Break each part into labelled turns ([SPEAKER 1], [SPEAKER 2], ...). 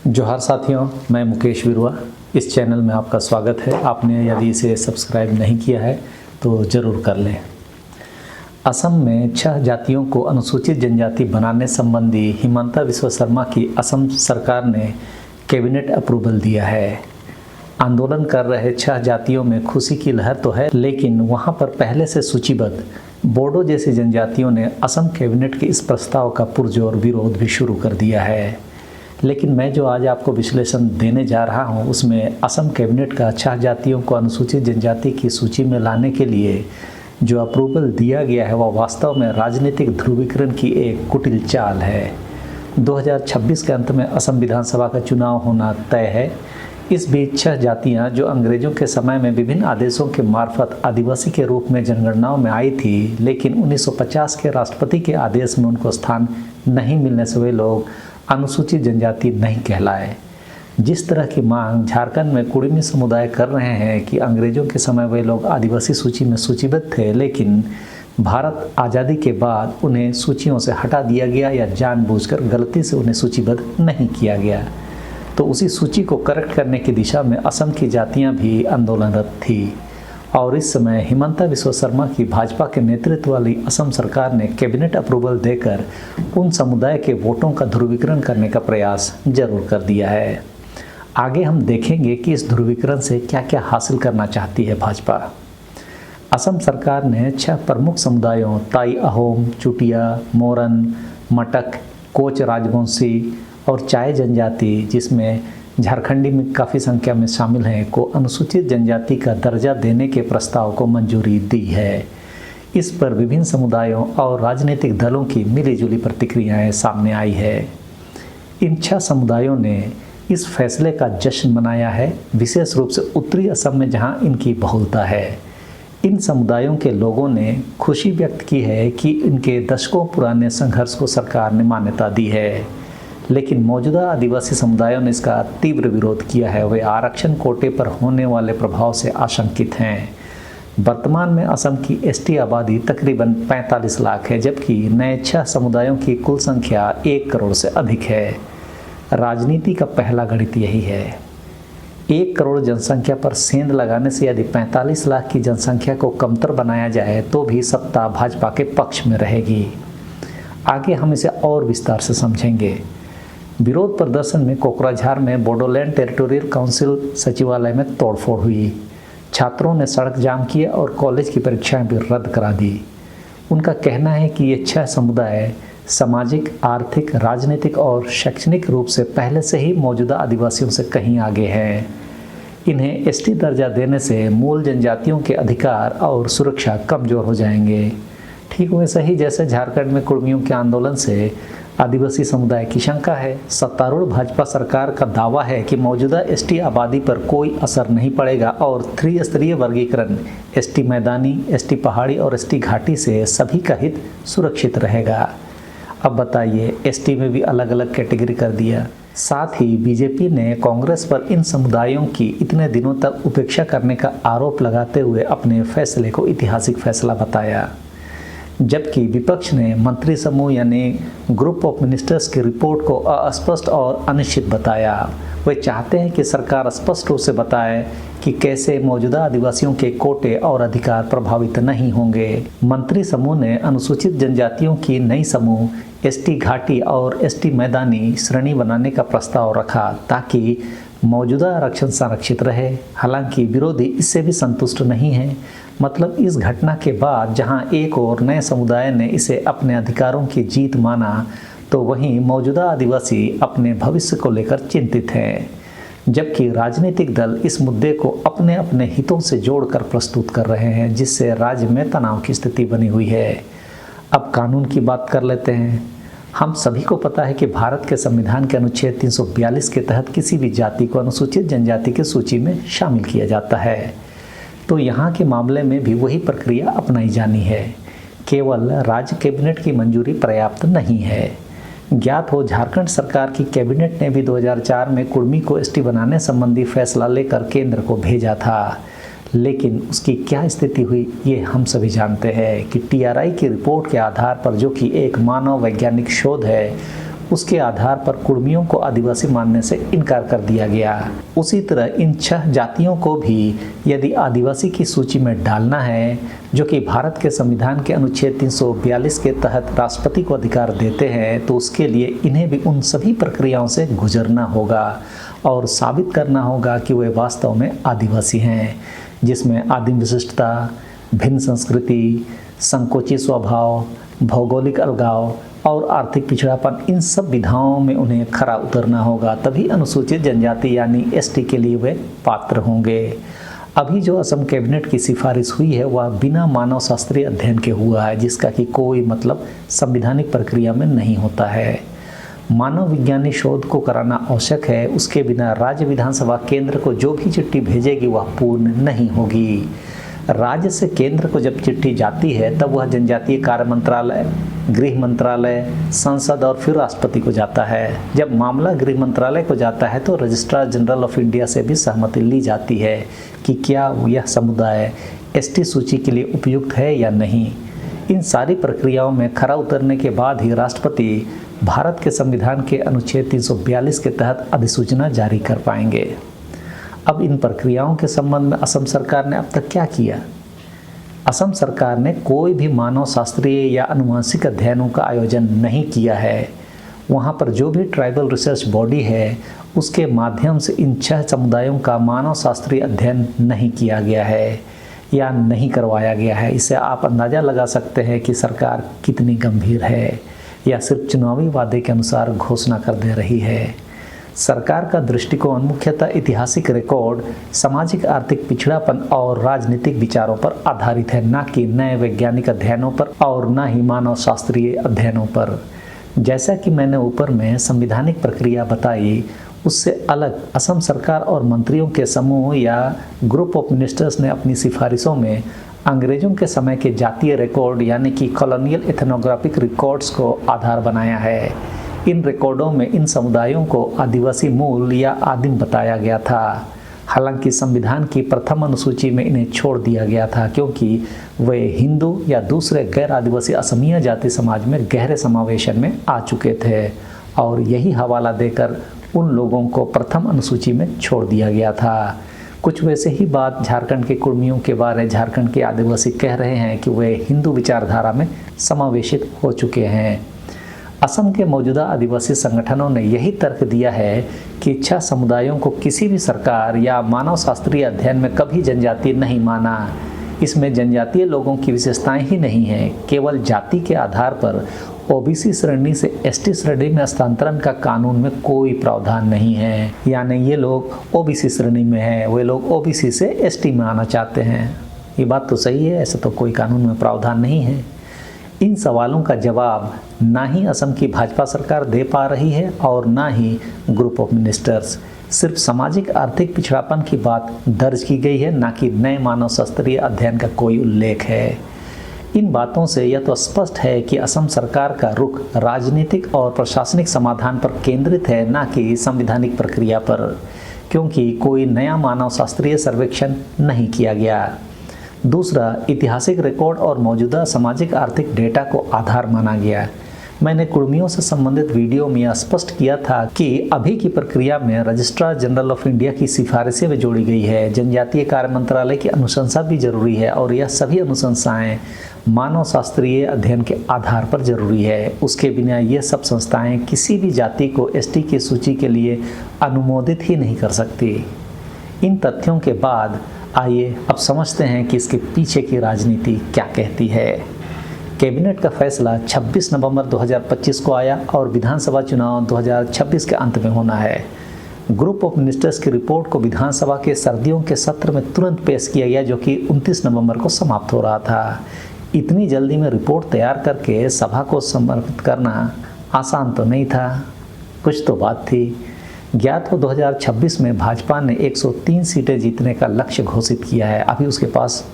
[SPEAKER 1] जोहार साथियों, मैं मुकेश विरुआ। इस चैनल में आपका स्वागत है। आपने यदि इसे सब्सक्राइब नहीं किया है तो ज़रूर कर लें। असम में 6 जातियों को अनुसूचित जनजाति बनाने संबंधी हिमंता बिस्वा शर्मा की असम सरकार ने कैबिनेट अप्रूवल दिया है। आंदोलन कर रहे 6 जातियों में खुशी की लहर तो है, लेकिन वहां पर पहले से सूचीबद्ध बोडो जैसी जनजातियों ने असम कैबिनेट के इस प्रस्ताव का पुरजोर विरोध भी शुरू कर दिया है। लेकिन मैं जो आज आपको विश्लेषण देने जा रहा हूं, उसमें असम कैबिनेट का 6 जातियों को अनुसूचित जनजाति की सूची में लाने के लिए जो अप्रूवल दिया गया है वह वास्तव में राजनीतिक ध्रुवीकरण की एक कुटिल चाल है। 2026 के अंत में असम विधानसभा का चुनाव होना तय है। इस बीच 6 जातियां जो अंग्रेजों के समय में विभिन्न आदेशों के मार्फत आदिवासी के रूप में जनगणनाओं में आई थी, लेकिन 1950 के राष्ट्रपति के आदेश में उनको स्थान नहीं मिलने से वे लोग अनुसूचित जनजाति नहीं कहलाए। जिस तरह की मांग झारखंड में कुड़मी समुदाय कर रहे हैं कि अंग्रेजों के समय वे लोग आदिवासी सूची में सूचीबद्ध थे, लेकिन भारत आज़ादी के बाद उन्हें सूचियों से हटा दिया गया या जानबूझकर गलती से उन्हें सूचीबद्ध नहीं किया गया। तो उसी सूची को करेक्ट करने की दिशा में असम की जातियां भी आंदोलनरत थी और इस समय हिमंता बिस्वा शर्मा की भाजपा के नेतृत्व वाली असम सरकार ने कैबिनेट अप्रूवल देकर उन समुदाय के वोटों का ध्रुवीकरण करने का प्रयास जरूर कर दिया है। आगे हम देखेंगे कि इस ध्रुवीकरण से क्या क्या हासिल करना चाहती है भाजपा। असम सरकार ने 6 प्रमुख समुदायों ताई अहोम, चुटिया, मोरन, मटक, कोच राजवंशी और चाय जनजाति, जिसमें झारखंडी में काफ़ी संख्या में शामिल हैं, को अनुसूचित जनजाति का दर्जा देने के प्रस्ताव को मंजूरी दी है। इस पर विभिन्न समुदायों और राजनीतिक दलों की मिलीजुली प्रतिक्रियाएं सामने आई है। इन 6 समुदायों ने इस फैसले का जश्न मनाया है, विशेष रूप से उत्तरी असम में जहां इनकी बहुलता है। इन समुदायों के लोगों ने खुशी व्यक्त की है कि इनके दशकों पुराने संघर्ष को सरकार ने मान्यता दी है, लेकिन मौजूदा आदिवासी समुदायों ने इसका तीव्र विरोध किया है। वे आरक्षण कोटे पर होने वाले प्रभाव से आशंकित हैं। वर्तमान में असम की एसटी आबादी तकरीबन 45 लाख है, जबकि नए 6 समुदायों की कुल संख्या 1 करोड़ से अधिक है। राजनीति का पहला गणित यही है। 1 करोड़ जनसंख्या पर सेंध लगाने से यदि 45 लाख की जनसंख्या को कमतर बनाया जाए तो भी सत्ता भाजपा के पक्ष में रहेगी। आगे हम इसे और विस्तार से समझेंगे। विरोध प्रदर्शन में कोकराझार में बोडोलैंड टेरिटोरियल काउंसिल सचिवालय में तोड़फोड़ हुई। छात्रों ने सड़क जाम किया और कॉलेज की परीक्षाएं भी रद्द करा दी। उनका कहना है कि ये 6 समुदाय सामाजिक, आर्थिक, राजनीतिक और शैक्षणिक रूप से पहले से ही मौजूदा आदिवासियों से कहीं आगे हैं। इन्हें एसटी दर्जा देने से मूल जनजातियों के अधिकार और सुरक्षा कमजोर हो जाएंगे। ठीक वैसे ही जैसे झारखंड में कुड़मियों के आंदोलन से आदिवासी समुदाय की शंका है। सत्तारूढ़ भाजपा सरकार का दावा है कि मौजूदा एसटी आबादी पर कोई असर नहीं पड़ेगा और त्रिस्तरीय वर्गीकरण एसटी मैदानी, एसटी पहाड़ी और एसटी घाटी से सभी का हित सुरक्षित रहेगा। अब बताइए, एसटी में भी अलग अलग कैटेगरी कर दिया। साथ ही बीजेपी ने कांग्रेस पर इन समुदायों की इतने दिनों तक उपेक्षा करने का आरोप लगाते हुए अपने फैसले को ऐतिहासिक फैसला बताया, जबकि विपक्ष ने मंत्री समूह यानी ग्रुप ऑफ मिनिस्टर्स की रिपोर्ट को अस्पष्ट और अनिश्चित बताया। वे चाहते हैं कि सरकार स्पष्ट रूप से बताए कि कैसे मौजूदा आदिवासियों के कोटे और अधिकार प्रभावित नहीं होंगे। मंत्री समूह ने अनुसूचित जनजातियों की नई समूह एसटी घाटी और एसटी मैदानी श्रेणी बनाने का प्रस्ताव रखा ताकि मौजूदा आरक्षण संरक्षित रहे। हालांकि विरोधी इससे भी संतुष्ट नहीं है। मतलब इस घटना के बाद जहां एक और नए समुदाय ने इसे अपने अधिकारों की जीत माना, तो वहीं मौजूदा आदिवासी अपने भविष्य को लेकर चिंतित हैं, जबकि राजनीतिक दल इस मुद्दे को अपने अपने हितों से जोड़कर प्रस्तुत कर रहे हैं, जिससे राज्य में तनाव की स्थिति बनी हुई है। अब कानून की बात कर लेते हैं। हम सभी को पता है कि भारत के संविधान के अनुच्छेद 342 के तहत किसी भी जाति को अनुसूचित जनजाति की सूची में शामिल किया जाता है। तो यहाँ के मामले में भी वही प्रक्रिया अपनाई जानी है। केवल राज्य कैबिनेट की मंजूरी पर्याप्त नहीं है। ज्ञात हो, झारखंड सरकार की कैबिनेट ने भी 2004 में कुड़मी को एसटी बनाने संबंधी फैसला लेकर केंद्र को भेजा था, लेकिन उसकी क्या स्थिति हुई ये हम सभी जानते हैं कि टीआरआई की रिपोर्ट के आधार पर, जो कि एक मानव वैज्ञानिक शोध है, उसके आधार पर कुर्मियों को आदिवासी मानने से इनकार कर दिया गया। उसी तरह इन 6 जातियों को भी यदि आदिवासी की सूची में डालना है, जो कि भारत के संविधान के अनुच्छेद 342 के तहत राष्ट्रपति को अधिकार देते हैं, तो उसके लिए इन्हें भी उन सभी प्रक्रियाओं से गुजरना होगा और साबित करना होगा कि वे वास्तव में आदिवासी हैं, जिसमें आदिम विशिष्टता, भिन्न संस्कृति, संकोची स्वभाव, भौगोलिक अलगाव और आर्थिक पिछड़ापन, इन सब विधाओं में उन्हें खरा उतरना होगा। तभी अनुसूचित जनजाति यानी एसटी के लिए वे पात्र होंगे। अभी जो असम कैबिनेट की सिफारिश हुई है वह बिना मानव शास्त्रीय अध्ययन के हुआ है, जिसका कि कोई मतलब संवैधानिक प्रक्रिया में नहीं होता है। मानव विज्ञानी शोध को कराना आवश्यक है, उसके बिना राज्य विधानसभा केंद्र को जो भी चिट्ठी भेजेगी वह पूर्ण नहीं होगी। राज्य से केंद्र को जब चिट्ठी जाती है तब वह जनजातीय कार्य मंत्रालय, गृह मंत्रालय, संसद और फिर राष्ट्रपति को जाता है। जब मामला गृह मंत्रालय को जाता है तो रजिस्ट्रार जनरल ऑफ इंडिया से भी सहमति ली जाती है कि क्या यह समुदाय एसटी सूची के लिए उपयुक्त है या नहीं। इन सारी प्रक्रियाओं में खरा उतरने के बाद ही राष्ट्रपति भारत के संविधान के अनुच्छेद 342 के तहत अधिसूचना जारी कर पाएंगे। अब इन प्रक्रियाओं के संबंध में असम सरकार ने अब तक क्या किया? असम सरकार ने कोई भी मानव शास्त्रीय या आनुवंशिक अध्ययनों का आयोजन नहीं किया है। वहाँ पर जो भी ट्राइबल रिसर्च बॉडी है उसके माध्यम से इन 6 समुदायों का मानव शास्त्रीय अध्ययन नहीं किया गया है या नहीं करवाया गया है। इससे आप अंदाज़ा लगा सकते हैं कि सरकार कितनी गंभीर है या सिर्फ चुनावी वादे के अनुसार घोषणा कर दे रही है। सरकार का दृष्टिकोण मुख्यतः ऐतिहासिक रिकॉर्ड, सामाजिक आर्थिक पिछड़ापन और राजनीतिक विचारों पर आधारित है, न कि नए वैज्ञानिक अध्ययनों पर और न ही मानव शास्त्रीय अध्ययनों पर। जैसा कि मैंने ऊपर में संवैधानिक प्रक्रिया बताई, उससे अलग असम सरकार और मंत्रियों के समूह या ग्रुप ऑफ मिनिस्टर्स ने अपनी सिफारिशों में अंग्रेजों के समय के जातीय रिकॉर्ड यानी कि कॉलोनियल एथनोग्राफिक रिकॉर्ड्स को आधार बनाया है। इन रिकॉर्डों में इन समुदायों को आदिवासी मूल या आदिम बताया गया था। हालांकि संविधान की प्रथम अनुसूची में इन्हें छोड़ दिया गया था क्योंकि वे हिंदू या दूसरे गैर आदिवासी असमीय जाति समाज में गहरे समावेशन में आ चुके थे और यही हवाला देकर उन लोगों को प्रथम अनुसूची में छोड़ दिया गया था। कुछ वैसे ही बात झारखंड के कुर्मियों के बारे झारखंड के आदिवासी कह रहे हैं कि वे हिंदू विचारधारा में समावेशित हो चुके हैं। असम के मौजूदा आदिवासी संगठनों ने यही तर्क दिया है कि 6 समुदायों को किसी भी सरकार या मानव शास्त्रीय अध्ययन में कभी जनजातीय नहीं माना। इसमें जनजातीय लोगों की विशेषताएं ही नहीं हैं, केवल जाति के आधार पर ओबीसी श्रेणी से एसटी श्रेणी में हस्तांतरण का कानून में कोई प्रावधान नहीं है। यानी ये लोग ओबीसी श्रेणी में हैं, वे लोग ओबीसी से एसटी में आना चाहते हैं। ये बात तो सही है, ऐसा तो कोई कानून में प्रावधान नहीं है। इन सवालों का जवाब ना ही असम की भाजपा सरकार दे पा रही है और ना ही ग्रुप ऑफ मिनिस्टर्स। सिर्फ सामाजिक आर्थिक पिछड़ापन की बात दर्ज की गई है, ना कि नए मानव शास्त्रीय अध्ययन का कोई उल्लेख है। इन बातों से यह तो स्पष्ट है कि असम सरकार का रुख राजनीतिक और प्रशासनिक समाधान पर केंद्रित है, ना कि संवैधानिक प्रक्रिया पर, क्योंकि कोई नया मानव शास्त्रीय सर्वेक्षण नहीं किया गया। दूसरा, ऐतिहासिक रिकॉर्ड और मौजूदा सामाजिक आर्थिक डेटा को आधार माना गया। मैंने कुर्मियों से संबंधित वीडियो में यह स्पष्ट किया था कि अभी की प्रक्रिया में रजिस्ट्रार जनरल ऑफ इंडिया की सिफारिशें भी जोड़ी गई है। जनजातीय कार्य मंत्रालय की अनुशंसा भी जरूरी है और यह सभी अनुशंसाएं मानव शास्त्रीय अध्ययन के आधार पर जरूरी है। उसके बिना ये सब संस्थाएं किसी भी जाति को एसटी की सूची के लिए अनुमोदित ही नहीं कर सकती। इन तथ्यों के बाद आइए अब समझते हैं कि इसके पीछे की राजनीति क्या कहती है। कैबिनेट का फैसला 26 नवंबर 2025 को आया और विधानसभा चुनाव 2026 के अंत में होना है। ग्रुप ऑफ मिनिस्टर्स की रिपोर्ट को विधानसभा के सर्दियों के सत्र में तुरंत पेश किया गया, जो कि 29 नवंबर को समाप्त हो रहा था। इतनी जल्दी में रिपोर्ट तैयार करके सभा को समर्पित करना आसान तो नहीं था, कुछ तो बात थी। ज्ञात हो 2026 में भाजपा ने 103 सीटें जीतने का लक्ष्य घोषित किया है, अभी उसके पास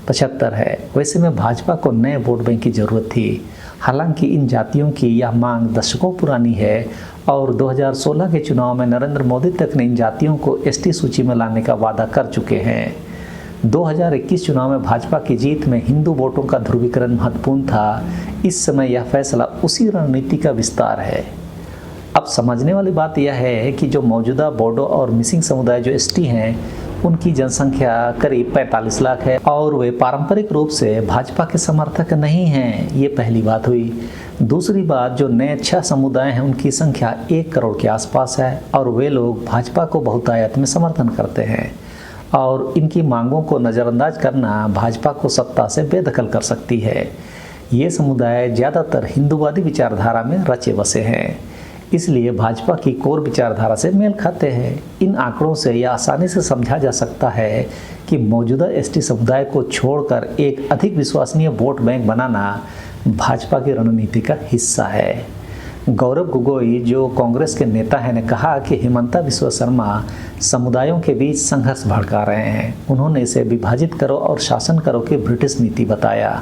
[SPEAKER 1] 75 है। वैसे में भाजपा को नए वोट बैंक की जरूरत थी। हालांकि इन जातियों की यह मांग दशकों पुरानी है और 2016 के चुनाव में नरेंद्र मोदी तक ने इन जातियों को एसटी सूची में लाने का वादा कर चुके हैं। 2021 चुनाव में भाजपा की जीत में हिंदू वोटों का ध्रुवीकरण महत्वपूर्ण था। इस समय यह फैसला उसी रणनीति का विस्तार है। अब समझने वाली बात यह है कि जो मौजूदा बोडो और मिसिंग समुदाय जो एसटी हैं, उनकी जनसंख्या करीब 45 लाख है और वे पारंपरिक रूप से भाजपा के समर्थक नहीं हैं। ये पहली बात हुई। दूसरी बात, जो नए 6 समुदाय हैं उनकी संख्या 1 करोड़ के आसपास है और वे लोग भाजपा को बहुतायत में समर्थन करते हैं और इनकी मांगों को नज़रअंदाज करना भाजपा को सत्ता से बेदखल कर सकती है। ये समुदाय ज़्यादातर हिंदूवादी विचारधारा में रचे बसे हैं, इसलिए भाजपा की कोर विचारधारा से मेल खाते हैं। इन आंकड़ों से यह आसानी से समझा जा सकता है कि मौजूदा एसटी समुदाय को छोड़कर एक अधिक विश्वसनीय वोट बैंक बनाना भाजपा की रणनीति का हिस्सा है। गौरव गोगोई, जो कांग्रेस के नेता हैं, ने कहा कि हिमंता बिस्वा शर्मा समुदायों के बीच संघर्ष भड़का रहे हैं। उन्होंने इसे विभाजित करो और शासन करो की ब्रिटिश नीति बताया।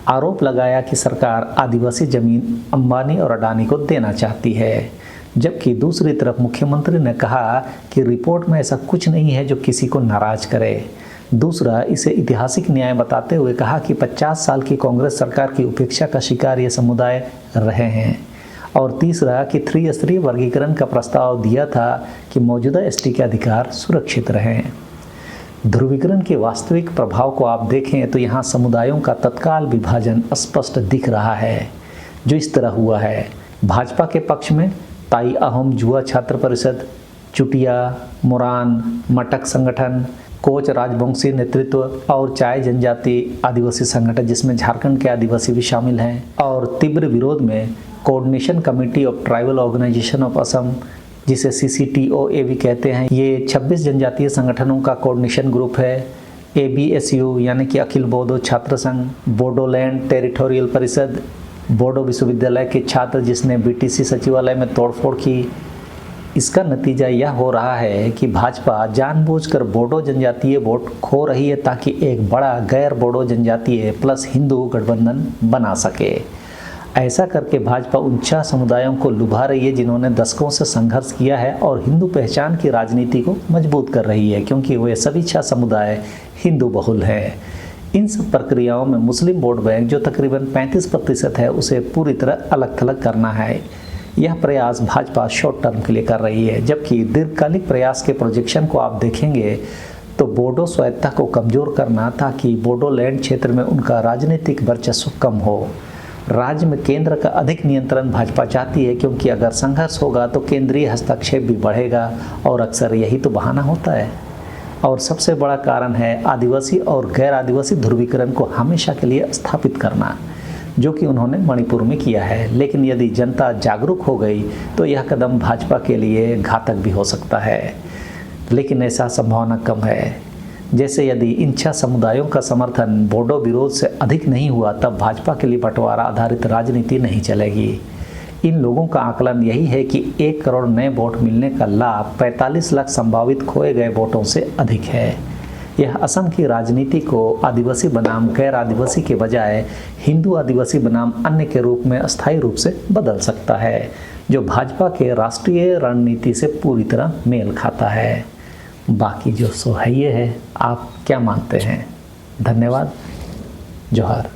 [SPEAKER 1] आरोप लगाया कि सरकार आदिवासी जमीन अंबानी और अडानी को देना चाहती है, जबकि दूसरी तरफ मुख्यमंत्री ने कहा कि रिपोर्ट में ऐसा कुछ नहीं है जो किसी को नाराज करे। दूसरा, इसे ऐतिहासिक न्याय बताते हुए कहा कि 50 साल की कांग्रेस सरकार की उपेक्षा का शिकार ये समुदाय रहे हैं। और तीसरा कि त्रिस्तरीय वर्गीकरण का प्रस्ताव दिया था कि मौजूदा एसटी के अधिकार सुरक्षित रहें। ध्रुवीकरण के वास्तविक प्रभाव को आप देखें तो यहाँ समुदायों का तत्काल विभाजन स्पष्ट दिख रहा है, जो इस तरह हुआ है। भाजपा के पक्ष में ताई अहोम जुआ छात्र परिषद, चुटिया, मोरान, मटक संगठन, कोच राजवंशी नेतृत्व और चाय जनजाति आदिवासी संगठन, जिसमें झारखंड के आदिवासी भी शामिल हैं, और तीव्र विरोध में coordination committee of tribal organisation of Assam, जिसे CCTOA भी कहते हैं। ये 26 जनजातीय संगठनों का कोऑर्डिनेशन ग्रुप है। ABSU यानी कि अखिल बोडो छात्र संघ, बोडोलैंड टेरिटोरियल परिषद, बोडो विश्वविद्यालय के छात्र जिसने BTC सचिवालय में तोड़फोड़ की। इसका नतीजा यह हो रहा है कि भाजपा जानबूझकर बोडो जनजातीय वोट खो रही है ताकि एक बड़ा गैर बोडो जनजातीय प्लस हिंदू गठबंधन बना सके। ऐसा करके भाजपा उन 6 समुदायों को लुभा रही है जिन्होंने दशकों से संघर्ष किया है और हिंदू पहचान की राजनीति को मजबूत कर रही है, क्योंकि वे सभी 6 समुदाय हिंदू बहुल हैं। इन सब प्रक्रियाओं में मुस्लिम वोट बैंक, जो तकरीबन 35% है, उसे पूरी तरह अलग थलग करना है। यह प्रयास भाजपा शॉर्ट टर्म के लिए कर रही है, जबकि दीर्घकालिक प्रयास के प्रोजेक्शन को आप देखेंगे तो बोडो स्वायत्तता को कमज़ोर करना ताकि बोडोलैंड क्षेत्र में उनका राजनीतिक वर्चस्व कम हो। राज्य में केंद्र का अधिक नियंत्रण भाजपा चाहती है, क्योंकि अगर संघर्ष होगा तो केंद्रीय हस्तक्षेप भी बढ़ेगा और अक्सर यही तो बहाना होता है। और सबसे बड़ा कारण है आदिवासी और गैर आदिवासी ध्रुवीकरण को हमेशा के लिए स्थापित करना, जो कि उन्होंने मणिपुर में किया है। लेकिन यदि जनता जागरूक हो गई तो यह कदम भाजपा के लिए घातक भी हो सकता है, लेकिन ऐसा संभावना कम है। जैसे यदि इन 6 समुदायों का समर्थन बोडो विरोध से अधिक नहीं हुआ, तब भाजपा के लिए बंटवारा आधारित राजनीति नहीं चलेगी। इन लोगों का आकलन यही है कि 1 करोड़ नए वोट मिलने का लाभ 45 लाख संभावित खोए गए वोटों से अधिक है। यह असम की राजनीति को आदिवासी बनाम गैर आदिवासी के बजाय हिंदू आदिवासी बनाम अन्य के रूप में अस्थायी रूप से बदल सकता है, जो भाजपा के राष्ट्रीय रणनीति से पूरी तरह मेल खाता है। बाकी जो सो है ये है, आप क्या मानते हैं? धन्यवाद। जोहार।